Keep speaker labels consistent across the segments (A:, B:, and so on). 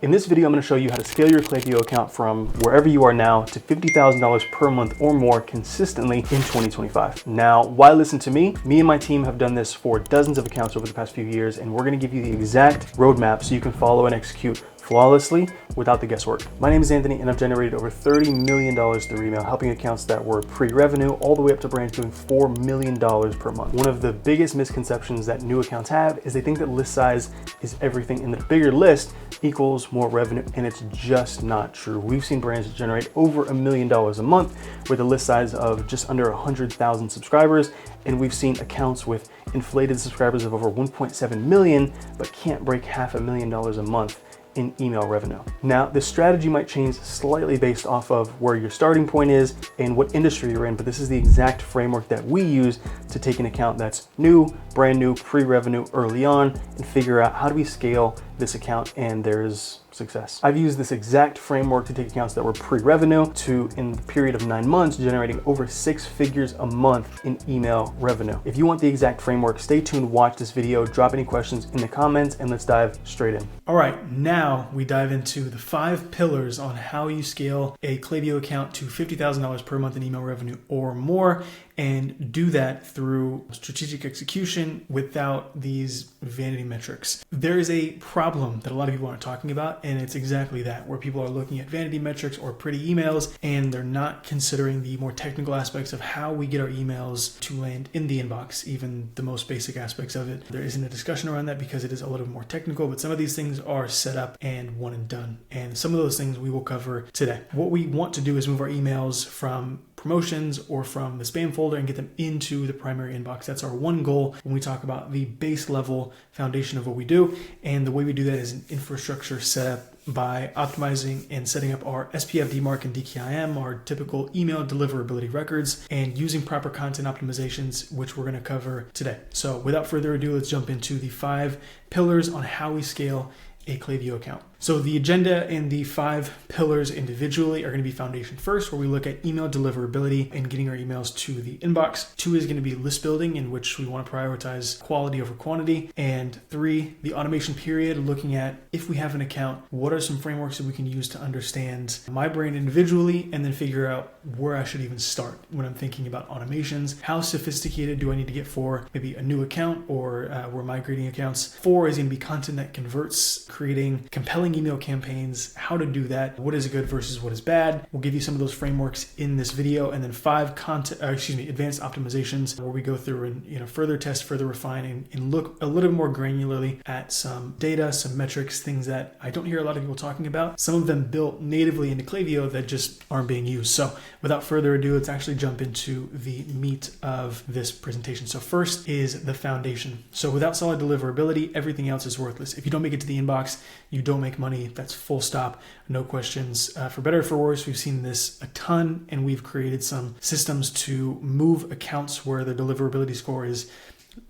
A: In this video, I'm going to show you how to scale your Klaviyo account from wherever you are now to $50,000 per month or more consistently in 2025. Now, why listen to me? Me and my team have done this for dozens of accounts over the past few years, and we're going to give you the exact roadmap so you can follow and execute flawlessly without the guesswork. My name is Anthony, and I've generated over $30 million through email, helping accounts that were pre-revenue all the way up to brands doing $4 million per month. One of the biggest misconceptions that new accounts have is they think that list size is everything, and that a bigger list equals more revenue, and it's just not true. We've seen brands generate over $1 million a month with a list size of just under 100,000 subscribers, and we've seen accounts with inflated subscribers of over 1.7 million, but can't break $500,000 a month in email revenue. Now, this strategy might change slightly based off of where your starting point is and what industry you're in, but this is the exact framework that we use to take an account that's new, brand new, pre-revenue early on, and figure out how do we scale this account and there's success. I've used this exact framework to take accounts that were pre-revenue to, in the period of 9 months, generating over 6 figures a month in email revenue. If you want the exact framework, stay tuned, watch this video, drop any questions in the comments, and let's dive straight in. All right, now we dive into the 5 pillars on how you scale a Klaviyo account to $50,000 per month in email revenue or more, and do that through strategic execution without these vanity metrics. There is a problem that a lot of people aren't talking about, and it's exactly that, where people are looking at vanity metrics or pretty emails, and they're not considering the more technical aspects of how we get our emails to land in the inbox, even the most basic aspects of it. There isn't a discussion around that because it is a little more technical, but some of these things are set up and one and done. And some of those things we will cover today. What we want to do is move our emails from promotions or from the spam folder and get them into the primary inbox. That's our one goal when we talk about the base level foundation of what we do. And the way we do that is an infrastructure setup by optimizing and setting up our SPF, DMARC, and DKIM, our typical email deliverability records, and using proper content optimizations, which we're going to cover today. So without further ado, let's jump into the 5 pillars on how we scale a Klaviyo account. So the agenda and the 5 pillars individually are going to be foundation first, where we look at email deliverability and getting our emails to the inbox. 2 is going to be list building, in which we want to prioritize quality over quantity. And 3, the automation period, looking at if we have an account, what are some frameworks that we can use to understand my brand individually, and then figure out where I should even start when I'm thinking about automations. How sophisticated do I need to get for maybe a new account, or we're migrating accounts? 4 is going to be content that converts, creating compelling email campaigns, how to do that, what is good versus what is bad. We'll give you some of those frameworks in this video. And then 5 advanced optimizations, where we go through and further test, further refine, and look a little more granularly at some data, some metrics, things that I don't hear a lot of people talking about. Some of them built natively into Klaviyo that just aren't being used. So without further ado, let's actually jump into the meat of this presentation. So first is the foundation. So without solid deliverability, everything else is worthless. If you don't make it to the inbox, you don't make money. That's full stop, no questions. For better or for worse, we've seen this a ton, and we've created some systems to move accounts where the deliverability score is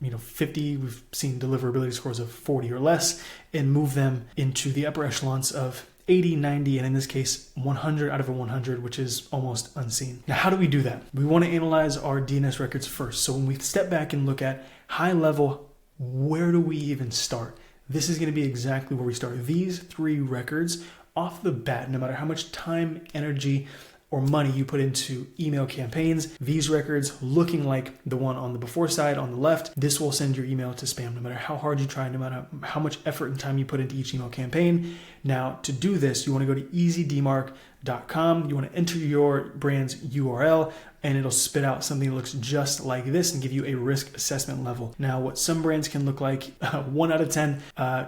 A: 50. We've seen deliverability scores of 40 or less, and move them into the upper echelons of 80, 90, and in this case, 100 out of a 100, which is almost unseen. Now, how do we do that? We want to analyze our DNS records first. So when we step back and look at high level, where do we even start? This is going to be exactly where we start. These 3 records off the bat, no matter how much time, energy, or money you put into email campaigns, these records looking like the one on the before side on the left, this will send your email to spam no matter how hard you try, no matter how much effort and time you put into each email campaign. Now, to do this, you want to go to easydmark.com. You want to enter your brand's URL, and it'll spit out something that looks just like this and give you a risk assessment level. Now, what some brands can look like, 1 out of 10,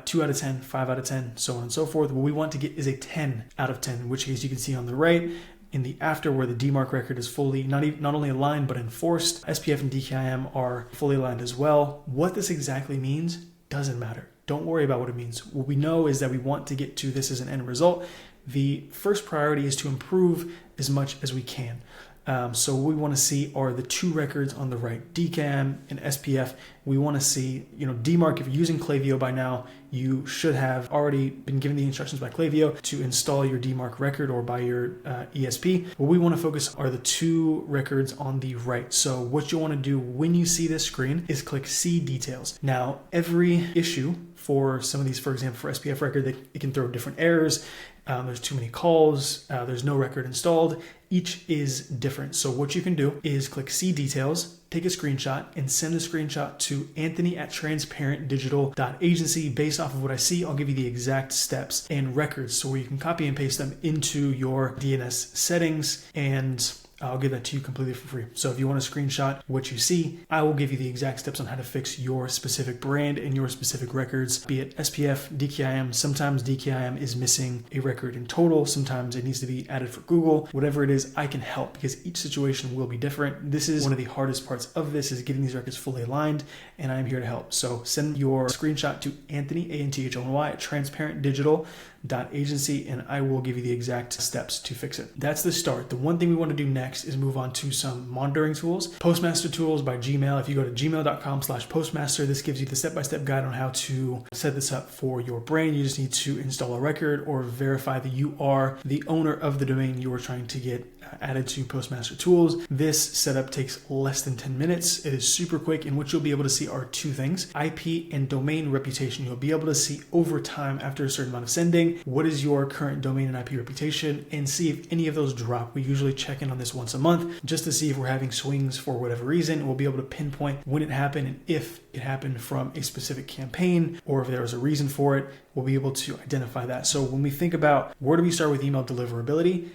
A: 2 out of 10, 5 out of 10, so on and so forth. What we want to get is a 10 out of 10, in which case you can see on the right, in the after, where the DMARC record is fully not only aligned but enforced. SPF and DKIM are fully aligned as well. What this exactly means doesn't matter. Don't worry about what it means. What we know is that we want to get to this as an end result. The first priority is to improve as much as we can. So what we want to see are the 2 records on the right, DKIM and SPF. We want to see, DMARC, if you're using Klaviyo by now, you should have already been given the instructions by Klaviyo to install your DMARC record or by your ESP. What we want to focus are the two records on the right. So what you want to do when you see this screen is click See Details. Now, every issue for some of these, for example, for SPF record, it can throw different errors. There's too many calls. There's no record installed. Each is different. So what you can do is click See Details, take a screenshot, and send the screenshot to Anthony@transparentdigital.agency. Based off of what I see, I'll give you the exact steps and records so where you can copy and paste them into your DNS settings, and I'll give that to you completely for free. So if you want to screenshot what you see, I will give you the exact steps on how to fix your specific brand and your specific records, be it SPF, DKIM. Sometimes DKIM is missing a record in total. Sometimes it needs to be added for Google. Whatever it is, I can help because each situation will be different. This is one of the hardest parts of this, is getting these records fully aligned, and I'm here to help. So send your screenshot to Anthony, ANTHONY, @transparentdigital.agency, and I will give you the exact steps to fix it. That's the start. The one thing we want to do next is move on to some monitoring tools. Postmaster Tools by Gmail. If you go to gmail.com/postmaster, this gives you the step-by-step guide on how to set this up for your brand. You just need to install a record or verify that you are the owner of the domain you are trying to get added to Postmaster Tools. This setup takes less than 10 minutes. It is super quick, and what you'll be able to see are two things: IP and domain reputation. You'll be able to see over time after a certain amount of sending, what is your current domain and IP reputation, and see if any of those drop. We usually check in on this once a month just to see if we're having swings for whatever reason. We'll be able to pinpoint when it happened and if it happened from a specific campaign or if there was a reason for it. We'll be able to identify that. So when we think about where do we start with email deliverability,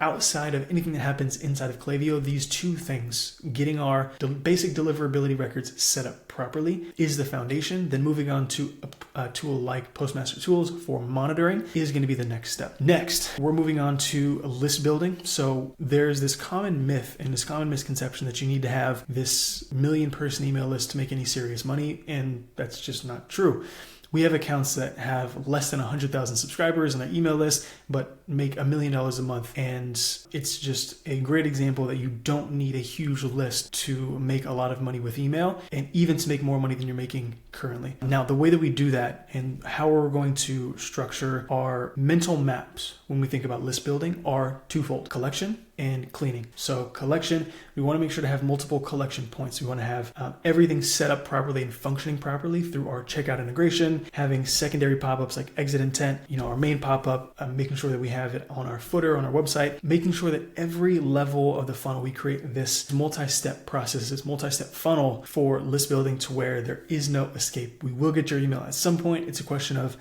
A: outside of anything that happens inside of Klaviyo, these two things, getting our basic deliverability records set up properly, is the foundation. Then moving on to a tool like Postmaster Tools for monitoring is going to be the next step. Next, we're moving on to list building. So there's this common myth and this common misconception that you need to have this million-person email list to make any serious money, and that's just not true. We have accounts that have less than 100,000 subscribers on their email list, but make $1 million a month. And it's just a great example that you don't need a huge list to make a lot of money with email, and even to make more money than you're making currently. Now, the way that we do that and how we're going to structure our mental maps when we think about list building are twofold: collection and cleaning. So collection, we want to make sure to have multiple collection points. We want to have everything set up properly and functioning properly through our checkout integration, having secondary pop-ups like exit intent, our main pop-up, making sure that we have it on our footer, on our website, making sure that every level of the funnel, we create this multi-step process, this multi-step funnel for list building to where there is no escape. We will get your email at some point. It's a question of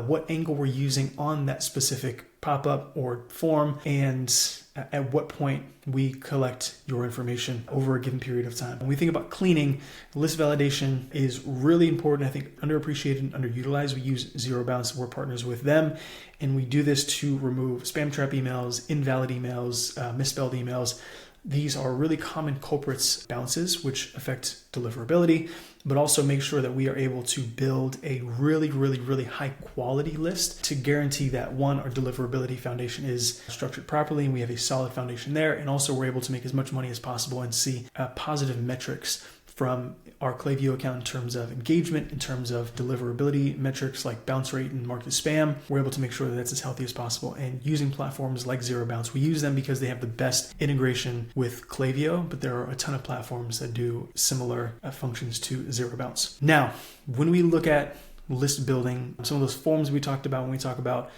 A: what angle we're using on that specific pop-up or form, and at what point we collect your information over a given period of time. When we think about cleaning, list validation is really important. I think underappreciated and underutilized. We use Zero Bounce. We're partners with them, and we do this to remove spam trap emails, invalid emails, misspelled emails. These are really common culprits, bounces, which affect deliverability, but also make sure that we are able to build a really, really, really high quality list to guarantee that, one, our deliverability foundation is structured properly and we have a solid foundation there. And also we're able to make as much money as possible and see positive metrics from our Klaviyo account in terms of engagement, in terms of deliverability metrics like bounce rate and marked as spam. We're able to make sure that that's as healthy as possible. And using platforms like Zero Bounce, we use them because they have the best integration with Klaviyo, but there are a ton of platforms that do similar functions to Zero Bounce. Now, when we look at list building, some of those forms we talked about when we talk about,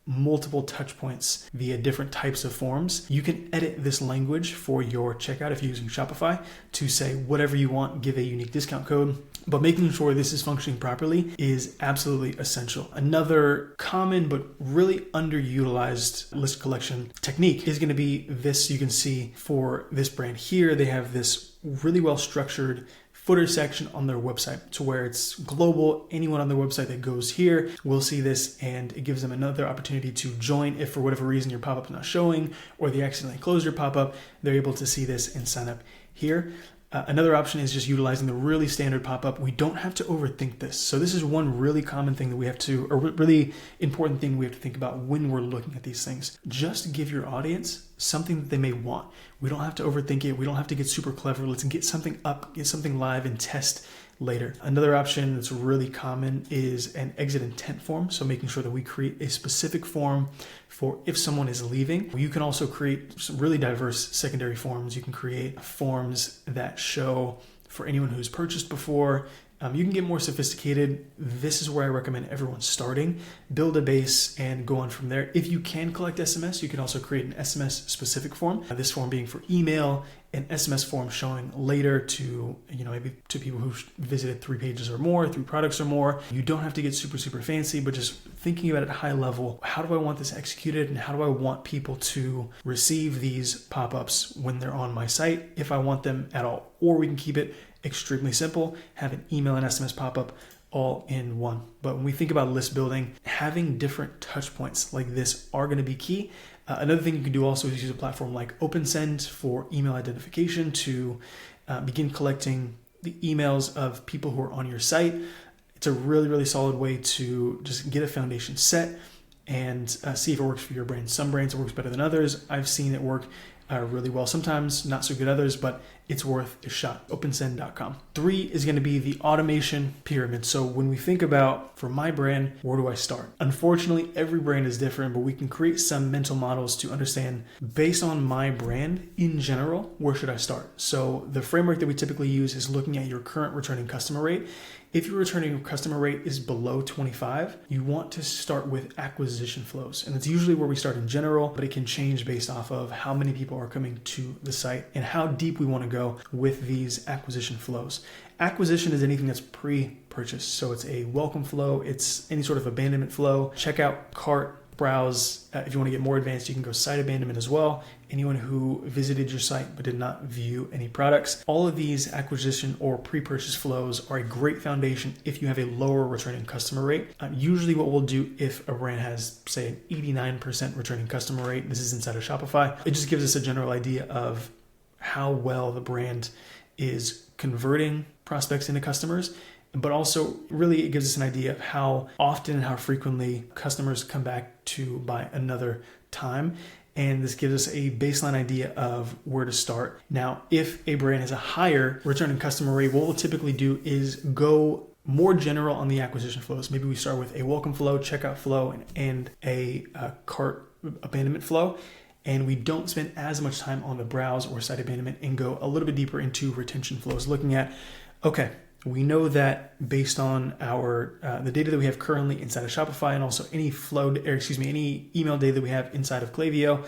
A: multiple touch points via different types of forms, you can edit this language for your checkout if you're using Shopify to say whatever you want, give a unique discount code. But making sure this is functioning properly is absolutely essential. Another common but really underutilized list collection technique is going to be this. You can see for this brand here, they have this really well structured footer section on their website to where it's global. Anyone on their website that goes here will see this, and it gives them another opportunity to join. If for whatever reason your pop-up is not showing or they accidentally closed your pop-up, they're able to see this and sign up here. Another option is just utilizing the really standard pop-up. We don't have to overthink this. So this is one really common thing that we have to, or really important thing we have to think about when we're looking at these things. Just give your audience something that they may want. We don't have to overthink it. We don't have to get super clever. Let's get something up, get something live and test later. Another option that's really common is an exit intent form. So making sure that we create a specific form for if someone is leaving. You can also create some really diverse secondary forms. You can create forms that show for anyone who's purchased before. You can get more sophisticated. This is where I recommend everyone starting. Build a base and go on from there. If you can collect SMS, you can also create an SMS specific form. This form being for email, an SMS form showing later to, maybe to people who visited 3 pages or more, 3 products or more. You don't have to get super fancy, but just thinking about it at a high level. How do I want this executed, and how do I want people to receive these pop-ups when they're on my site, if I want them at all? Or we can keep it extremely simple, have an email and SMS pop-up all in one. But when we think about list building, having different touch points like this are going to be key. Another thing you can do also is use a platform like OpenSend for email identification to begin collecting the emails of people who are on your site. It's a really solid way to just get a foundation set and see if it works for your brand. Some brands it works better than others. I've seen it work really well sometimes, not so good others, but it's worth a shot. Opensend.com. 3 is going to be the automation pyramid. So when we think about, for my brand, where do I start? Unfortunately, every brand is different, but we can create some mental models to understand, based on my brand in general, where should I start? So the framework that we typically use is looking at your current returning customer rate. If your returning customer rate is below 25, you want to start with acquisition flows. And it's usually where we start in general, but it can change based off of how many people are coming to the site and how deep we want to go with these acquisition flows. Acquisition is anything that's pre-purchase. So it's a welcome flow, it's any sort of abandonment flow, checkout, cart, browse. If you want to get more advanced, you can go site abandonment as well. Anyone who visited your site but did not view any products. All of these acquisition or pre-purchase flows are a great foundation if you have a lower returning customer rate. Usually what we'll do if a brand has, say, an 89% returning customer rate, this is inside of Shopify, it just gives us a general idea of how well the brand is converting prospects into customers. But also, really, it gives us an idea of how often and how frequently customers come back to buy another time. And this gives us a baseline idea of where to start. Now, if a brand has a higher returning customer rate, what we'll typically do is go more general on the acquisition flows. Maybe we start with a welcome flow, checkout flow, and a cart abandonment flow. And we don't spend as much time on the browse or site abandonment and go a little bit deeper into retention flows, looking at, okay, we know that based on our the data that we have currently inside of Shopify, and also any any email data that we have inside of Klaviyo,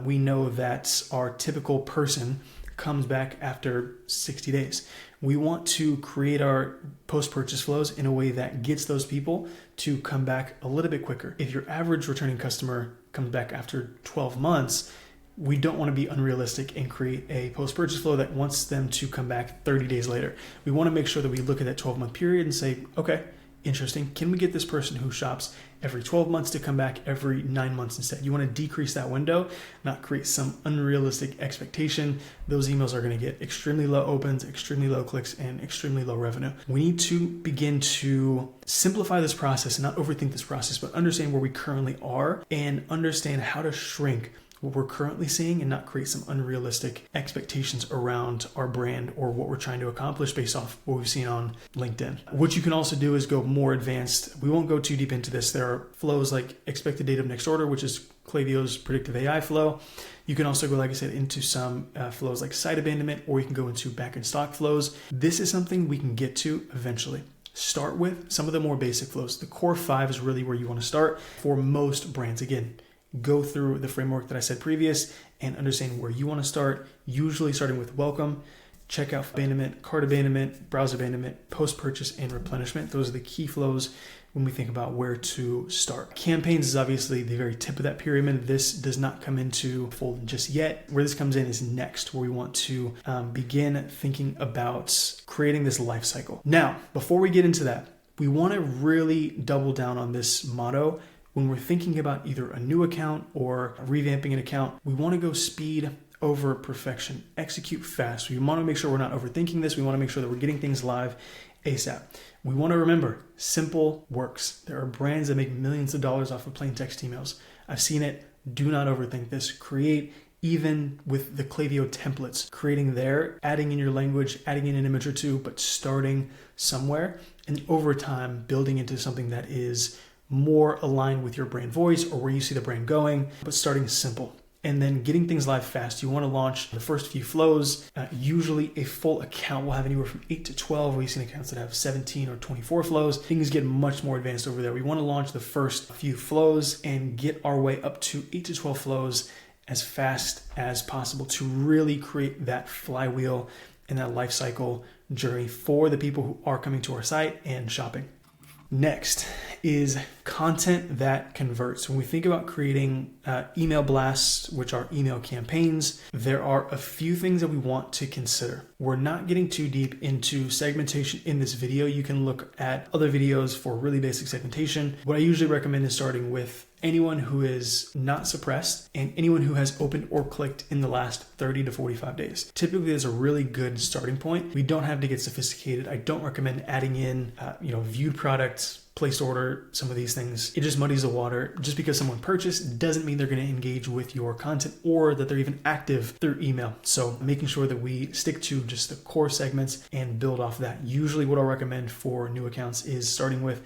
A: we know that our typical person comes back after 60 days. We want to create our post-purchase flows in a way that gets those people to come back a little bit quicker. If your average returning customer comes back after 12 months, we don't want to be unrealistic and create a post-purchase flow that wants them to come back 30 days later. We want to make sure that we look at that 12-month period and say, okay, interesting. Can we get this person who shops every 12 months to come back every 9 months instead? You want to decrease that window, not create some unrealistic expectation. Those emails are going to get extremely low opens, extremely low clicks, and extremely low revenue. We need to begin to simplify this process and not overthink this process, but understand where we currently are and understand how to shrink what we're currently seeing and not create some unrealistic expectations around our brand or what we're trying to accomplish based off what we've seen on LinkedIn. What you can also do is go more advanced. We won't go too deep into this. There are flows like expected date of next order, which is Klaviyo's predictive AI flow. You can also go, like I said, into some flows like site abandonment, or you can go into back in stock flows. This is something we can get to eventually. Start with some of the more basic flows. The core 5 is really where you want to start for most brands. Again, go through the framework that I said previous and understand where you want to start, usually starting with welcome, checkout abandonment, cart abandonment, browse abandonment, post-purchase, and replenishment. Those are the key flows when we think about where to start. Campaigns is obviously the very tip of that pyramid. This does not come into fold just yet. Where this comes in is next, where we want to begin thinking about creating this life cycle. Now, before we get into that, we want to really double down on this motto. When we're thinking about either a new account or revamping an account, we want to go speed over perfection. Execute fast. We want to make sure we're not overthinking this. We want to make sure that we're getting things live ASAP. We want to remember, simple works. There are brands that make millions of dollars off of plain text emails. I've seen it. Do not overthink this. Create even with the Klaviyo templates, creating there, adding in your language, adding in an image or two, but starting somewhere, and over time building into something that is more aligned with your brand voice or where you see the brand going, but starting simple. And then getting things live fast. You want to launch the first few flows. Usually a full account will have anywhere from 8 to 12. We've seen accounts that have 17 or 24 flows. Things get much more advanced over there. We want to launch the first few flows and get our way up to 8 to 12 flows as fast as possible to really create that flywheel and that life cycle journey for the people who are coming to our site and shopping. Next is content that converts. When we think about creating email blasts, which are email campaigns, there are a few things that we want to consider. We're not getting too deep into segmentation in this video. You can look at other videos for really basic segmentation. What I usually recommend is starting with anyone who is not suppressed and anyone who has opened or clicked in the last 30 to 45 days. Typically, there's a really good starting point. We don't have to get sophisticated. I don't recommend adding in, viewed products, placed order, some of these things. It just muddies the water. Just because someone purchased doesn't mean they're going to engage with your content or that they're even active through email. So making sure that we stick to just the core segments and build off that. Usually what I'll recommend for new accounts is starting with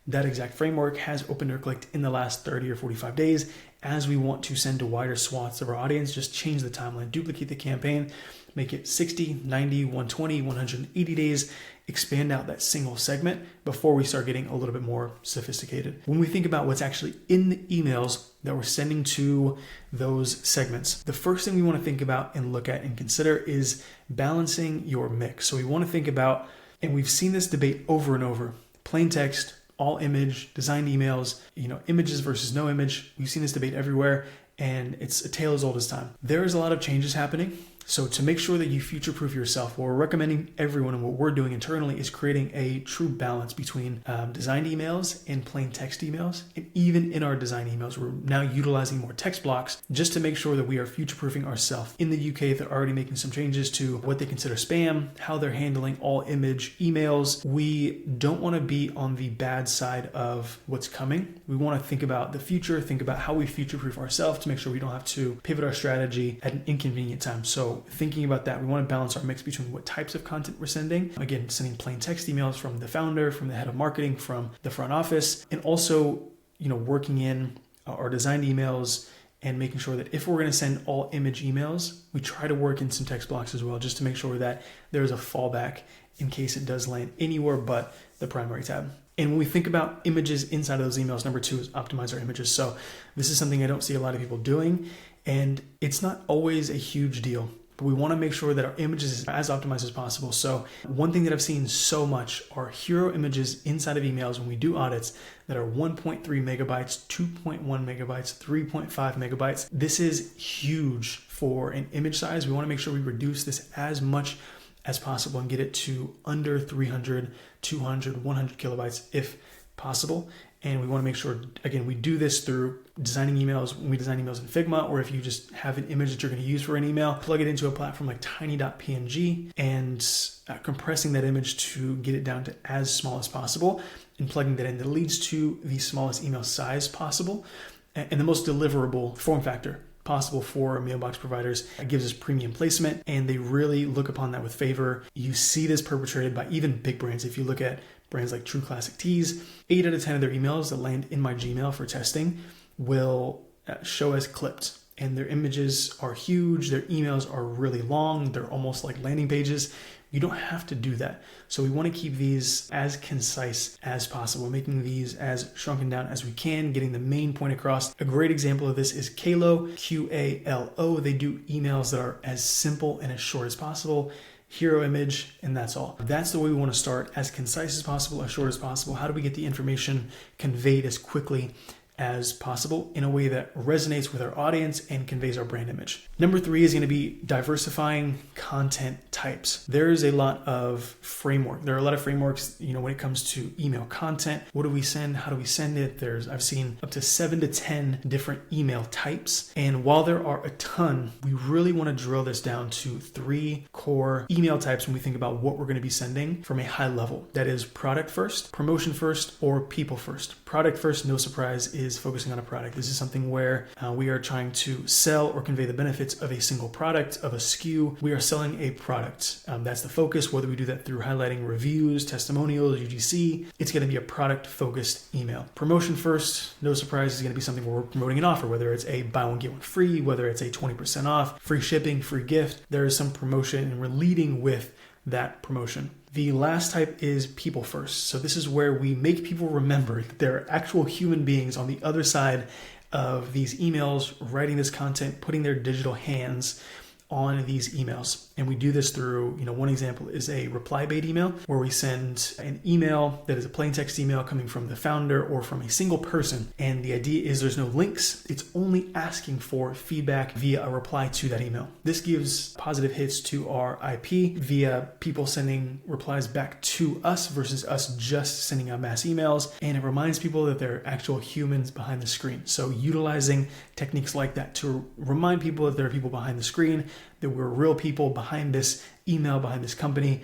A: that exact framework, has opened or clicked in the last 30 or 45 days. As we want to send to wider swaths of our audience, just change the timeline, duplicate the campaign, make it 60, 90, 120, 180 days, expand out that single segment before we start getting a little bit more sophisticated. When we think about what's actually in the emails that we're sending to those segments, the first thing we want to think about and look at and consider is balancing your mix. So we want to think about, and we've seen this debate over and over, plain text, all image, designed emails, images versus no image. We've seen this debate everywhere, and it's a tale as old as time. There is a lot of changes happening. So to make sure that you future-proof yourself, what we're recommending everyone and what we're doing internally is creating a true balance between designed emails and plain text emails. And even in our design emails, we're now utilizing more text blocks just to make sure that we are future-proofing ourselves. In the UK, they're already making some changes to what they consider spam, how they're handling all image emails. We don't want to be on the bad side of what's coming. We want to think about the future, think about how we future-proof ourselves to make sure we don't have to pivot our strategy at an inconvenient time. So thinking about that, we want to balance our mix between what types of content we're sending. Again, sending plain text emails from the founder, from the head of marketing, from the front office, and also, working in our designed emails and making sure that if we're going to send all image emails, we try to work in some text blocks as well, just to make sure that there's a fallback in case it does land anywhere but the primary tab. And when we think about images inside of those emails, number 2 is optimize our images. So this is something I don't see a lot of people doing, and it's not always a huge deal. But we want to make sure that our images is as optimized as possible. So one thing that I've seen so much are hero images inside of emails when we do audits that are 1.3 megabytes, 2.1 megabytes, 3.5 megabytes. This is huge for an image size. We want to make sure we reduce this as much as possible and get it to under 300, 200, 100 kilobytes if possible. And we want to make sure, again, we do this through designing emails. When we design emails in Figma, or if you just have an image that you're going to use for an email, plug it into a platform like tiny.png and compressing that image to get it down to as small as possible and plugging that in. That leads to the smallest email size possible and the most deliverable form factor possible for mailbox providers. It gives us premium placement, and they really look upon that with favor. You see this perpetrated by even big brands. If you look at brands like True Classic Tees, 8 out of 10 of their emails that land in my Gmail for testing will show as clipped, and their images are huge. Their emails are really long. They're almost like landing pages. You don't have to do that. So we want to keep these as concise as possible, making these as shrunken down as we can, getting the main point across. A great example of this is Qalo, Qalo. They do emails that are as simple and as short as possible. Hero image, and that's all. That's the way we want to start, as concise as possible, as short as possible. How do we get the information conveyed as quickly as possible in a way that resonates with our audience and conveys our brand image? Number 3 is going to be diversifying content types. There is a lot of framework. There are a lot of frameworks, when it comes to email content. What do we send? How do we send it? I've seen up to 7 to 10 different email types. And while there are a ton, we really want to drill this down to 3 core email types when we think about what we're going to be sending from a high level. That is product first, promotion first, or people first. Product first, no surprise, is is focusing on a product. This is something where we are trying to sell or convey the benefits of a single product, of a SKU. We are selling a product. That's the focus, whether we do that through highlighting reviews, testimonials, UGC. It's going to be a product-focused email. Promotion first, no surprise, is going to be something where we're promoting an offer, whether it's a buy one, get one free, whether it's a 20% off, free shipping, free gift. There is some promotion, and we're leading with that promotion. The last type is people first. So this is where we make people remember that there are actual human beings on the other side of these emails, writing this content, putting their digital hands on these emails. And we do this through, one example is a reply bait email, where we send an email that is a plain text email coming from the founder or from a single person. And the idea is there's no links. It's only asking for feedback via a reply to that email. This gives positive hits to our IP via people sending replies back to us versus us just sending out mass emails. And it reminds people that there are actual humans behind the screen. So utilizing techniques like that to remind people that there are people behind the screen, that we're real people behind this email, behind this company.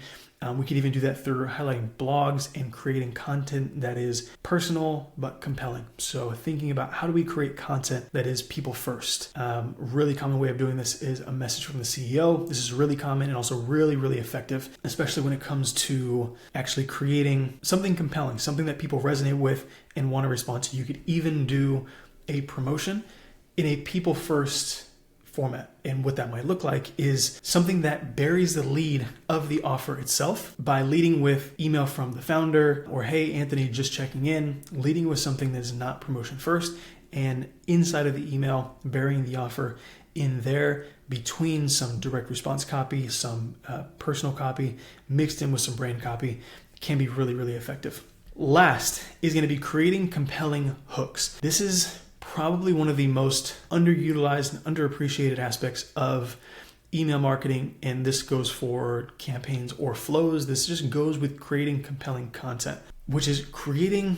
A: We could even do that through highlighting blogs and creating content that is personal but compelling. So thinking about how do we create content that is people first. Really common way of doing this is a message from the CEO. This is really common and also really, really effective, especially when it comes to actually creating something compelling, something that people resonate with and want to respond to. You could even do a promotion in a people first format. And what that might look like is something that buries the lead of the offer itself by leading with email from the founder or, hey, Anthony, just checking in, leading with something that is not promotion first, and inside of the email, burying the offer in there between some direct response copy, some personal copy, mixed in with some brand copy, can be really, really effective. Last is going to be creating compelling hooks. This is probably one of the most underutilized and underappreciated aspects of email marketing, and this goes for campaigns or flows. This just goes with creating compelling content, which is creating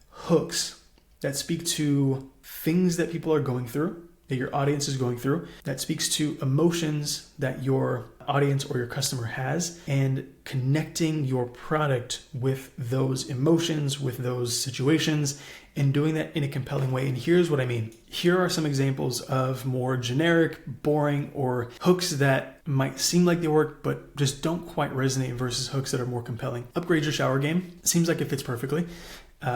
A: hooks that speak to things that people are going through, that your audience is going through, that speaks to emotions that your audience or your customer has, and connecting your product with those emotions, with those situations, and doing that in a compelling way. And here's what I mean. Here are some examples of more generic, boring, or hooks that might seem like they work, but just don't quite resonate versus hooks that are more compelling. Upgrade your shower game. Seems like it fits perfectly.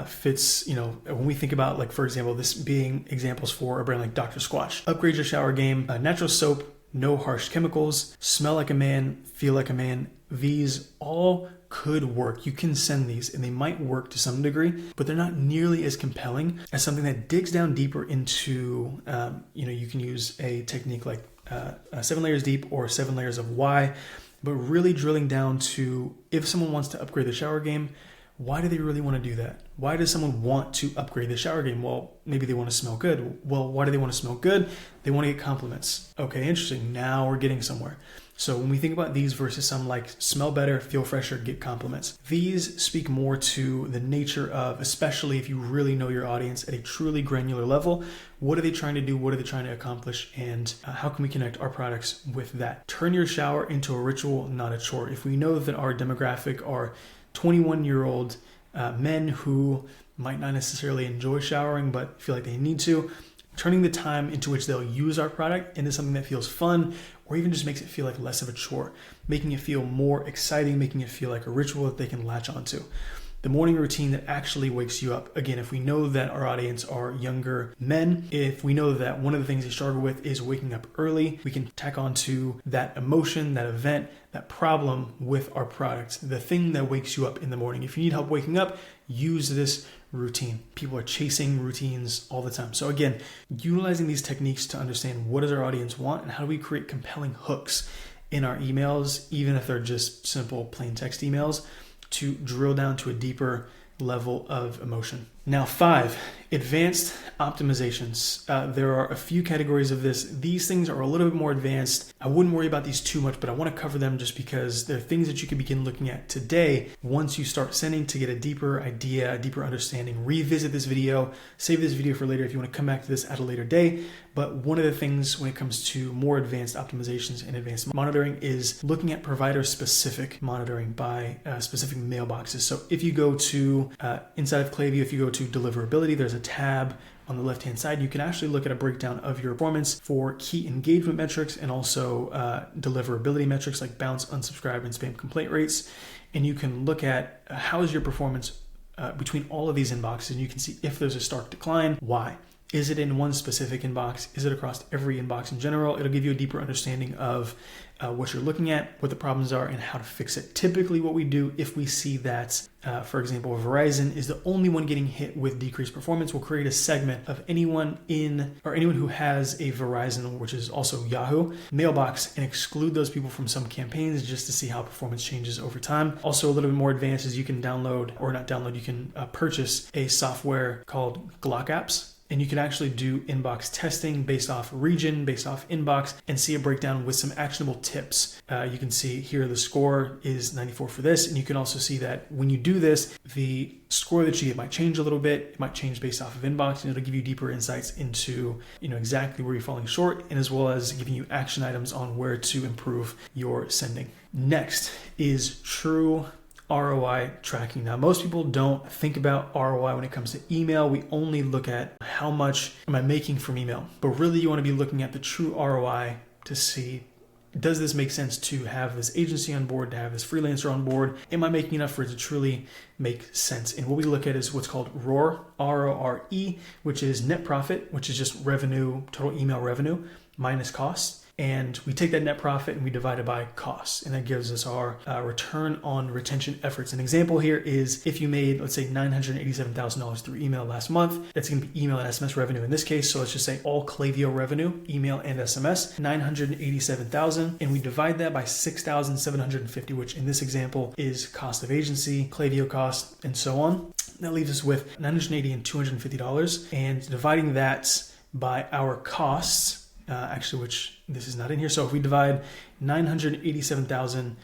A: Fits, when we think about, like, for example, this being examples for a brand like Dr. Squatch. Upgrade your shower game. Natural soap, no harsh chemicals, smell like a man, feel like a man. These all could work. You can send these and they might work to some degree, but they're not nearly as compelling as something that digs down deeper into, you can use a technique like 7 layers deep or 7 layers of why, but really drilling down to, if someone wants to upgrade the shower game, why do they really want to do that? Why does someone want to upgrade the shower game? Well, maybe they want to smell good. Well, why do they want to smell good? They want to get compliments. Okay, interesting. Now we're getting somewhere. So when we think about these versus some like smell better, feel fresher, get compliments, these speak more to the nature of, especially if you really know your audience at a truly granular level, what are they trying to do? What are they trying to accomplish? And how can we connect our products with that? Turn your shower into a ritual, not a chore. If we know that our demographic are 21-year-old men who might not necessarily enjoy showering but feel like they need to, turning the time into which they'll use our product into something that feels fun, or even just makes it feel like less of a chore, making it feel more exciting, making it feel like a ritual that they can latch onto. The morning routine that actually wakes you up. Again, if we know that our audience are younger men, if we know that one of the things they struggle with is waking up early, we can tack onto that emotion, that event, that problem with our product, the thing that wakes you up in the morning. If you need help waking up, use this routine. People are chasing routines all the time. So again, utilizing these techniques to understand what does our audience want and how do we create compelling hooks in our emails, even if they're just simple plain text emails, to drill down to a deeper level of emotion. Now 5, advanced optimizations. There are a few categories of this. These things are a little bit more advanced. I wouldn't worry about these too much, but I want to cover them just because they're things that you can begin looking at today once you start sending to get a deeper idea, a deeper understanding. Revisit this video, save this video for later if you want to come back to this at a later day. But one of the things when it comes to more advanced optimizations and advanced monitoring is looking at provider-specific monitoring by specific mailboxes. So if you go to, inside of Klaviyo, if you go to deliverability, there's a tab on the left-hand side. You can actually look at a breakdown of your performance for key engagement metrics and also deliverability metrics like bounce, unsubscribe, and spam complaint rates. And you can look at how is your performance between all of these inboxes, and you can see if there's a stark decline, why. Is it in one specific inbox? Is it across every inbox in general? It'll give you a deeper understanding of what you're looking at, what the problems are, and how to fix it. Typically what we do if we see that, for example, Verizon is the only one getting hit with decreased performance, we'll create a segment of anyone who has a Verizon, which is also Yahoo, mailbox, and exclude those people from some campaigns just to see how performance changes over time. Also, a little bit more advanced is you can you can purchase a software called Glock Apps. And you can actually do inbox testing based off region, based off inbox, and see a breakdown with some actionable tips. You can see here the score is 94 for this. And you can also see that when you do this, the score that you get might change a little bit. It might change based off of inbox, and it'll give you deeper insights into exactly where you're falling short, and as well as giving you action items on where to improve your sending. Next is true ROI tracking. Now, most people don't think about ROI when it comes to email. We only look at how much am I making from email, but really you want to be looking at the true ROI to see, does this make sense to have this agency on board, to have this freelancer on board? Am I making enough for it to truly make sense? And what we look at is what's called RORE, R-O-R-E, which is net profit, which is just revenue, total email revenue minus costs. And we take that net profit and we divide it by costs. And that gives us our return on retention efforts. An example here is if you made, let's say, $987,000 through email last month, that's going to be email and SMS revenue in this case. So let's just say all Klaviyo revenue, email and SMS, $987,000. And we divide that by 6,750, which in this example is cost of agency, Klaviyo cost, and so on. That leaves us with $980 and $250. And dividing that by our costs, which this is not in here. So if we divide $987,025,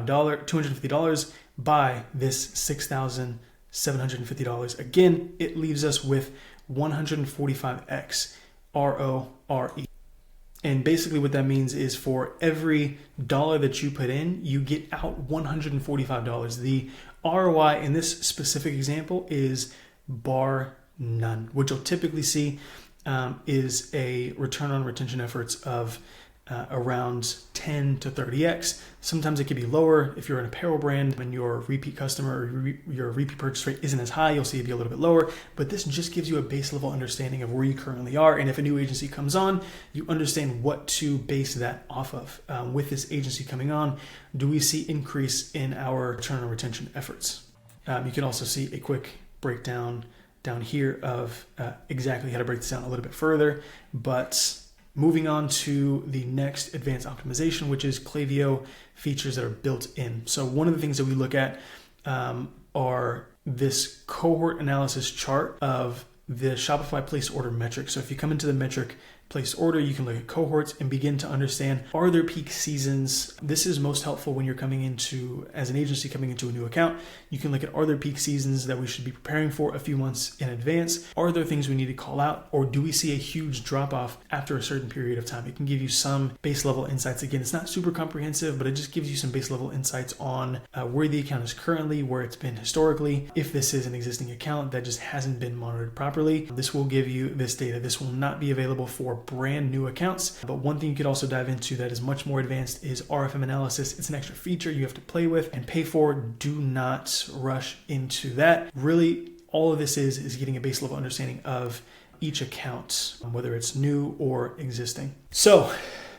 A: $250 by this $6,750, again, it leaves us with 145x RORE. And basically what that means is for every dollar that you put in, you get out $145. The ROI in this specific example is bar none. What you'll typically see is a return on retention efforts of around 10 to 30x. Sometimes it could be lower if you're an apparel brand and your repeat customer or your repeat purchase rate isn't as high, you'll see it be a little bit lower. But this just gives you a base level understanding of where you currently are. And if a new agency comes on, you understand what to base that off of. With this agency coming on, do we see increase in our return on retention efforts? You can also see a quick breakdown down here of exactly how to break this down a little bit further. But moving on to the next advanced optimization, which is Klaviyo features that are built in. So one of the things that we look at are this cohort analysis chart of the Shopify place order metric. So if you come into the metric place order, you can look at cohorts and begin to understand, are there peak seasons? This is most helpful when you're coming into, as an agency coming into a new account. You can look at, are there peak seasons that we should be preparing for a few months in advance? Are there things we need to call out? Or do we see a huge drop off after a certain period of time? It can give you some base level insights. Again, it's not super comprehensive, but it just gives you some base level insights on where the account is currently, where it's been historically. If this is an existing account that just hasn't been monitored properly, this will give you this data. This will not be available for brand new accounts. But one thing you could also dive into that is much more advanced is RFM analysis. It's an extra feature you have to play with and pay for. Do not rush into that. Really, all of this is getting a base level understanding of each account, whether it's new or existing. So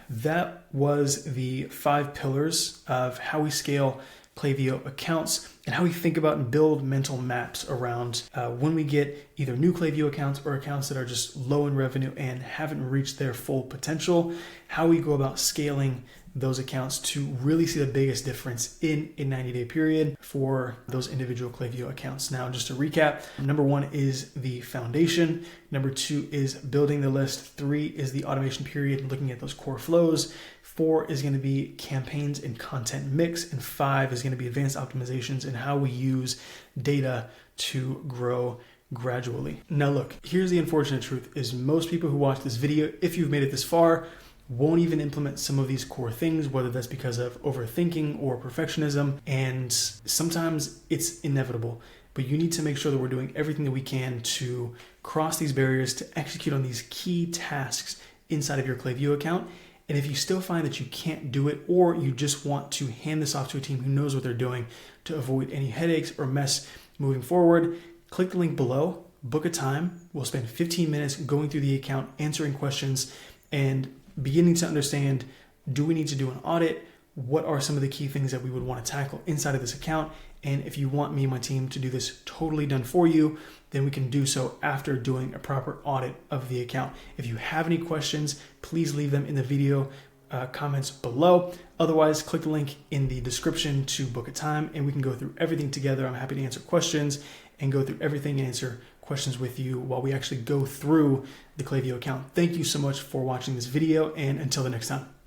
A: that was the 5 pillars of how we scale Klaviyo accounts and how we think about and build mental maps around when we get either new Klaviyo accounts or accounts that are just low in revenue and haven't reached their full potential, how we go about scaling those accounts to really see the biggest difference in a 90-day period for those individual Klaviyo accounts. Now, just to recap, number 1 is the foundation. Number 2 is building the list. 3 is the automation period, looking at those core flows. 4 is going to be campaigns and content mix. And 5 is going to be advanced optimizations and how we use data to grow gradually. Now look, here's the unfortunate truth is most people who watch this video, if you've made it this far, won't even implement some of these core things, whether that's because of overthinking or perfectionism. And sometimes it's inevitable. but you need to make sure that we're doing everything that we can to cross these barriers, to execute on these key tasks inside of your Klaviyo account. And if you still find that you can't do it, or you just want to hand this off to a team who knows what they're doing to avoid any headaches or mess moving forward, click the link below, book a time. We'll spend 15 minutes going through the account, answering questions, and beginning to understand, do we need to do an audit? What are some of the key things that we would want to tackle inside of this account? And if you want me and my team to do this totally done for you, then we can do so after doing a proper audit of the account. If you have any questions, please leave them in the video comments below. Otherwise, click the link in the description to book a time and we can go through everything together. I'm happy to answer questions and go through everything and answer questions with you while we actually go through the Klaviyo account. Thank you so much for watching this video, and until the next time.